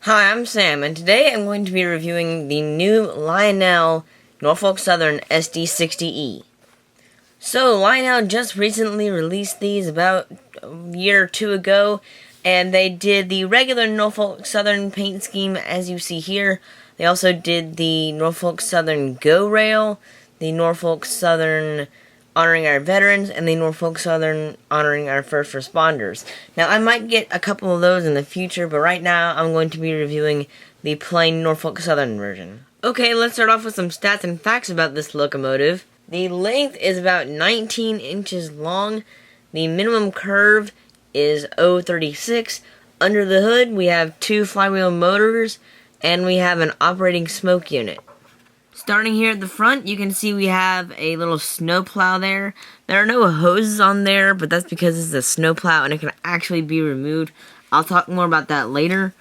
Hi, I'm Sam, and today I'm going to be reviewing the new Lionel Norfolk Southern SD60E. So, Lionel just recently released these about a year or two ago, and they did the regular Norfolk Southern paint scheme as you see here. They also did the Norfolk Southern Go Rail, the Norfolk Southern honoring our veterans, and the Norfolk Southern honoring our first responders. Now, I might get a couple of those in the future, but right now I'm going to be reviewing the plain Norfolk Southern version. Okay, let's start off with some stats and facts about this locomotive. The length is about 19 inches long. The minimum curve is 0.36. Under the hood, we have 2 flywheel motors, and we have an operating smoke unit. Starting here at the front, you can see we have a little snowplow there. There are no hoses on there, but that's because this is a snowplow and it can actually be removed. I'll talk more about that later.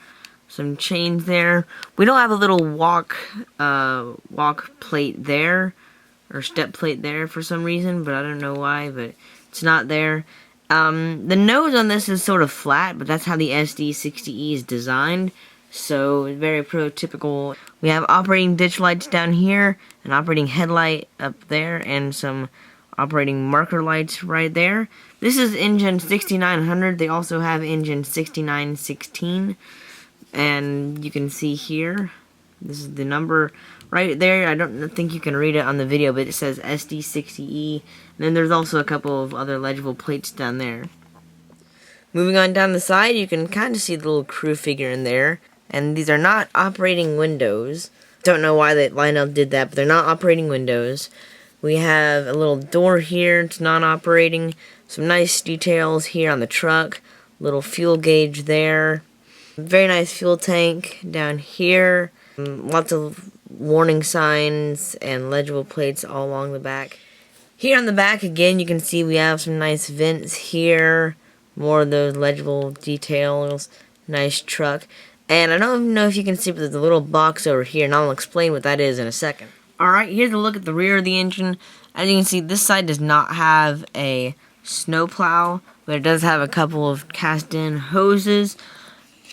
Some chains there. We don't have a little walk plate there, or step plate there for some reason, but I don't know why, but it's not there. The nose on this is sort of flat, but that's how the SD60E is designed. So, it's very prototypical. We have operating ditch lights down here, an operating headlight up there, and some operating marker lights right there. This is engine 6900. They also have engine 6916. And you can see here, this is the number right there. I don't think you can read it on the video, but it says SD60E. And then there's also a couple of other legible plates down there. Moving on down the side, you can kind of see the little crew figure in there. And these are not operating windows. Don't know why Lionel did that, but they're not operating windows. We have a little door here, it's non-operating. Some nice details here on the truck. Little fuel gauge there. Very nice fuel tank down here. Lots of warning signs and legible plates all along the back. Here on the back, again, you can see we have some nice vents here. More of those legible details. Nice truck. And I don't know if you can see, but there's a little box over here, and I'll explain what that is in a second. Alright, here's a look at the rear of the engine. As you can see, this side does not have a snowplow, but it does have a couple of cast-in hoses.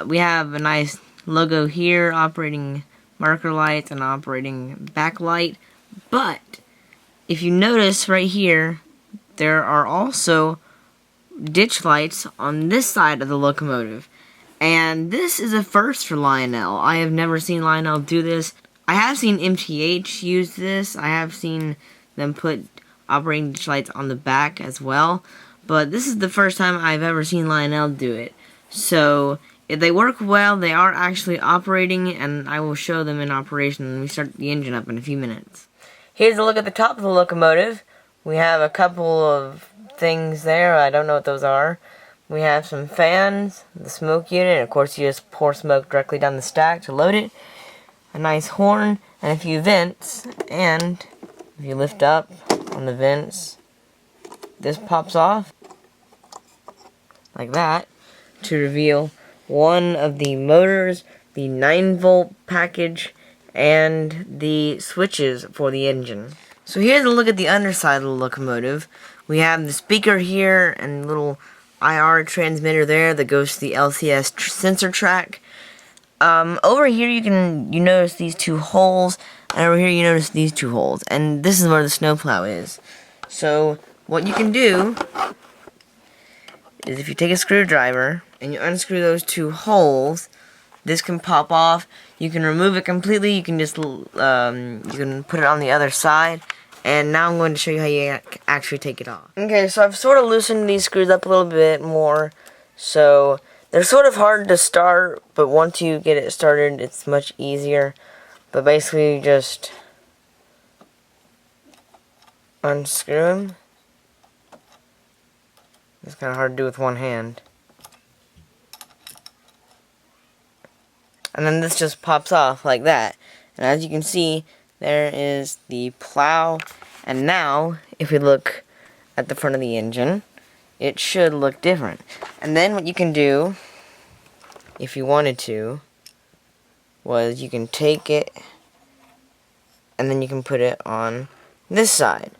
We have a nice logo here, operating marker lights and operating backlight. But, if you notice right here, there are also ditch lights on this side of the locomotive. And this is a first for Lionel. I have never seen Lionel do this. I have seen MTH use this. I have seen them put operating ditch lights on the back as well. But this is the first time I've ever seen Lionel do it. So, if they work well, they are actually operating, and I will show them in operation when we start the engine up in a few minutes. Here's a look at the top of the locomotive. We have a couple of things there. I don't know what those are. We have some fans, the smoke unit, and of course you just pour smoke directly down the stack to load it. A nice horn, and a few vents, and if you lift up on the vents, this pops off, like that, to reveal one of the motors, the 9-volt package, and the switches for the engine. So here's a look at the underside of the locomotive. We have the speaker here, and little IR transmitter there that goes to the LCS sensor track. Over here you notice these 2 holes, and over here you notice these 2 holes, and this is where the snowplow is. So what you can do is if you take a screwdriver and you unscrew those 2 holes, this can pop off. You can remove it completely. You can just you can put it on the other side. And now I'm going to show you how you actually take it off. Okay, so I've sort of loosened these screws up a little bit more. So, they're sort of hard to start, but once you get it started, it's much easier. But basically, you just unscrew them. It's kind of hard to do with one hand. And then this just pops off like that. And as you can see, there is the plow, and now, if we look at the front of the engine, it should look different. And then what you can do, if you wanted to, was you can take it, and then you can put it on this side.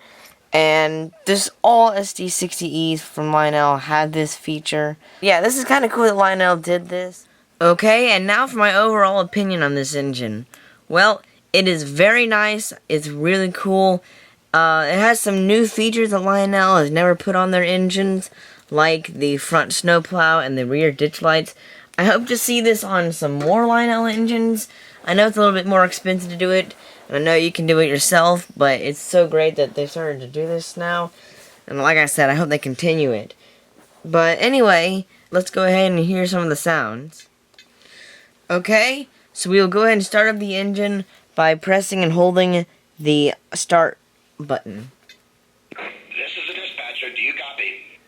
And this all SD60Es from Lionel had this feature. Yeah, this is kind of cool that Lionel did this. Okay, and now for my overall opinion on this engine. Well, it is very nice. It's really cool. It has some new features that Lionel has never put on their engines, like the front snowplow and the rear ditch lights. I hope to see this on some more Lionel engines. I know it's a little bit more expensive to do it, and I know you can do it yourself, but it's so great that they started to do this now. And like I said, I hope they continue it. But anyway, let's go ahead and hear some of the sounds. Okay, so we will go ahead and start up the engine by pressing and holding the start button. This is the dispatcher. Do you copy?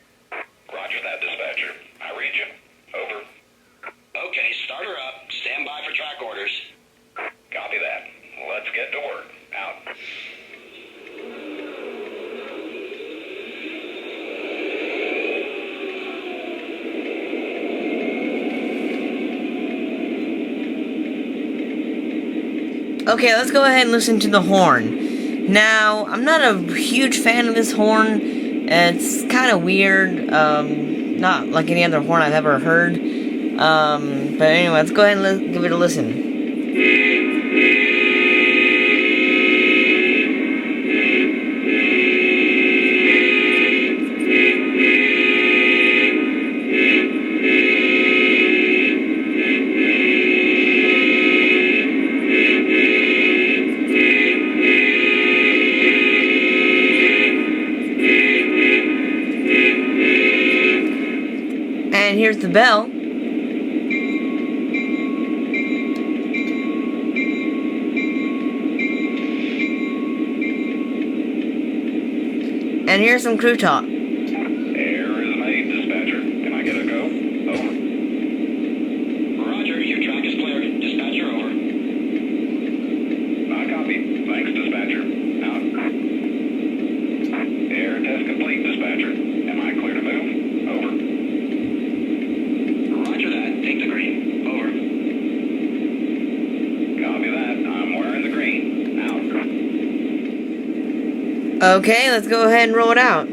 Roger that, dispatcher. I read you. Over. Okay, start her up. Stand by for track orders. Copy that. Let's get to work. Out. Okay, let's go ahead and listen to the horn. Now, I'm not a huge fan of this horn. It's kind of weird. Not like any other horn I've ever heard. But anyway, let's go ahead and give it a listen. And here's the bell. And here's some crew talk. Air is made, dispatcher. Can I get a go? Over. Roger, your track is clear. Dispatcher, over. I copy. Thanks, dispatcher. Out. Air test complete, dispatcher. Am I clear to move? Over. Roger that. Take the green. Over. Copy that. I'm wearing the green. Out. Okay, let's go ahead and roll it out.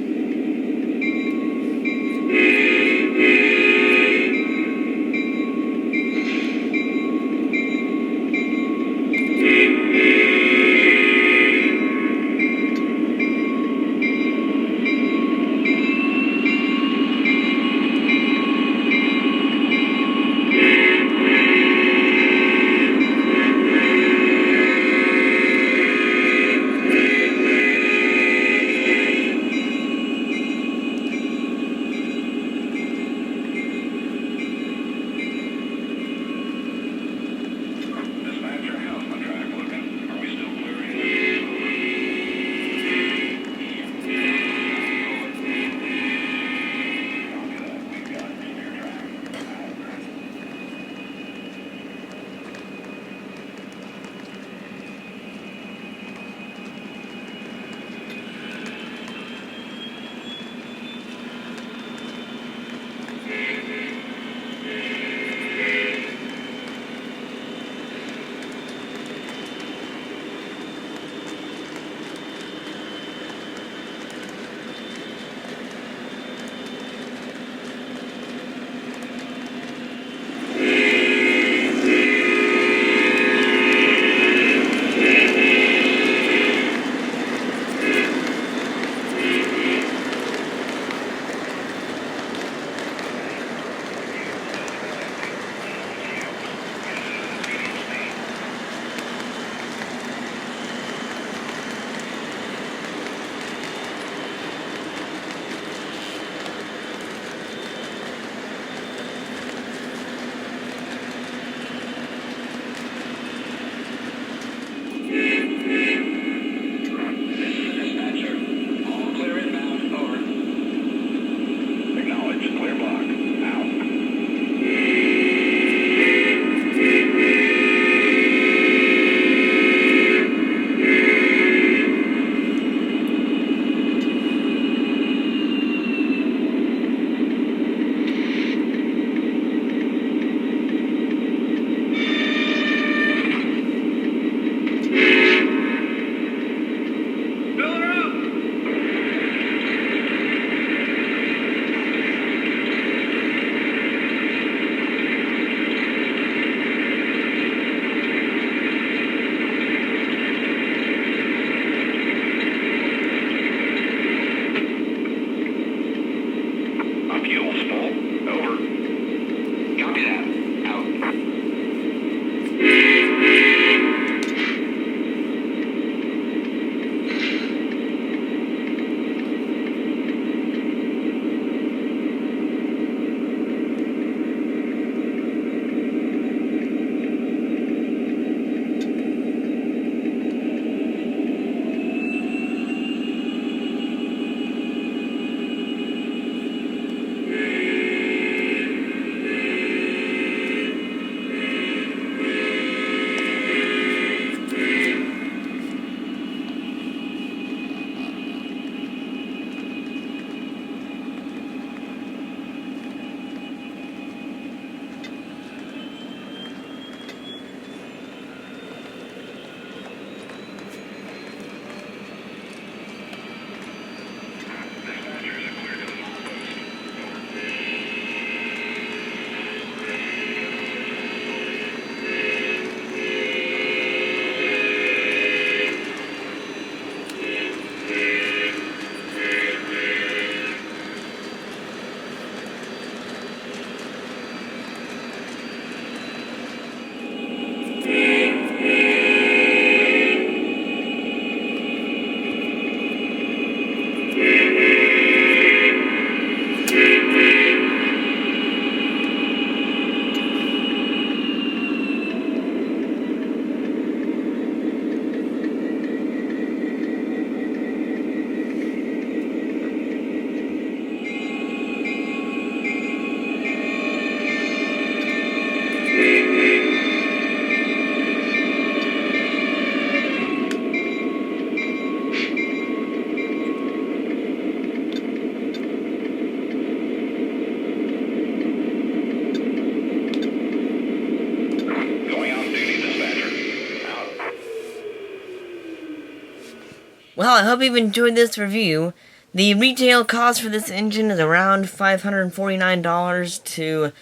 Well, I hope you've enjoyed this review. The retail cost for this engine is around $549 to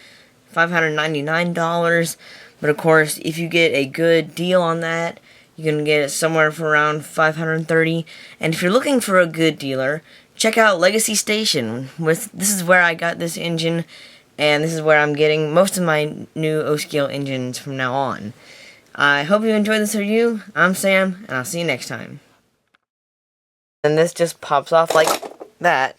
$599, but of course, if you get a good deal on that, you can get it somewhere for around $530. And if you're looking for a good dealer, check out Legacy Station. This is where I got this engine, and this is where I'm getting most of my new O-Scale engines from now on. I hope you enjoyed this review. I'm Sam, and I'll see you next time. And this just pops off like that.